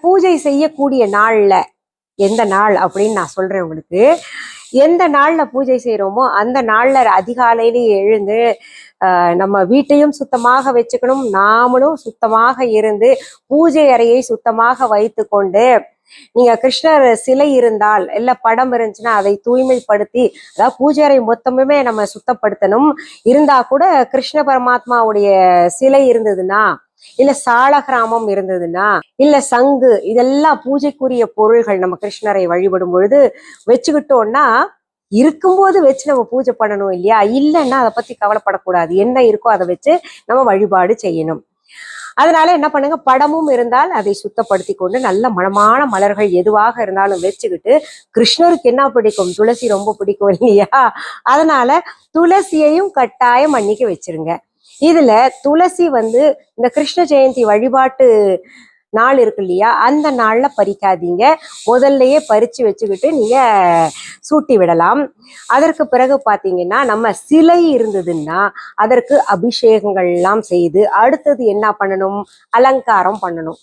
பூஜை செய்யக்கூடிய நாள்ல எந்த நாள் அப்படின்னு நான் சொல்றேன் உங்களுக்கு. எந்த நாள்ல பூஜை செய்யறோமோ அந்த நாள்ல அதிகாலையிலேயே எழுந்து நம்ம வீட்டையும் சுத்தமாக வச்சுக்கணும், நாமளும் சுத்தமாக இருந்து பூஜை அறையை சுத்தமாக வைத்து கொண்டு, நீங்க கிருஷ்ணர் சிலை இருந்தால் இல்ல படம் இருந்துச்சுன்னா அதை தூய்மைப்படுத்தி, அதாவது பூஜை அறை மொத்தமுமே நம்ம சுத்தப்படுத்தணும். இருந்தா கூட கிருஷ்ண பரமாத்மாவுடைய சிலை இருந்ததுன்னா, இல்ல சாலகிராமம் இருந்ததுன்னா, இல்ல சங்கு, இதெல்லாம் பூஜைக்குரிய பொருள்கள் நம்ம கிருஷ்ணரை வழிபடும் பொழுது வச்சுக்கிட்டோம்னா, இருக்கும்போது வச்சு நம்ம பூஜை பண்ணணும் இல்லையா? இல்லைன்னா அதை பத்தி கவலைப்படக்கூடாது. என்ன இருக்கோ அதை வச்சு நம்ம வழிபாடு செய்யணும். அதனால என்ன பண்ணுங்க, படமும் இருந்தால் அதை சுத்தப்படுத்தி கொண்டு நல்ல மனமான மலர்கள் எதுவாக இருந்தாலும் வச்சுக்கிட்டு, கிருஷ்ணருக்கு என்ன பிடிக்கும்? துளசி ரொம்ப பிடிக்கும் இல்லையா? அதனால துளசியையும் கட்டாயம் அன்னைக்கு வச்சிருங்க. இதுல துளசி இந்த கிருஷ்ண ஜெயந்தி வழிபாட்டு நாள் இருக்கு இல்லையா, அந்த நாள்ல பறிக்காதீங்க. முதல்லயே பறிச்சு வச்சுக்கிட்டு நீங்க சூட்டி விடலாம். அதற்கு பிறகு பாத்தீங்கன்னா, நம்ம சிலை இருந்ததுன்னா அதற்கு அபிஷேகங்கள் எல்லாம் செய்து அடுத்தது என்ன பண்ணணும்? அலங்காரம் பண்ணணும்.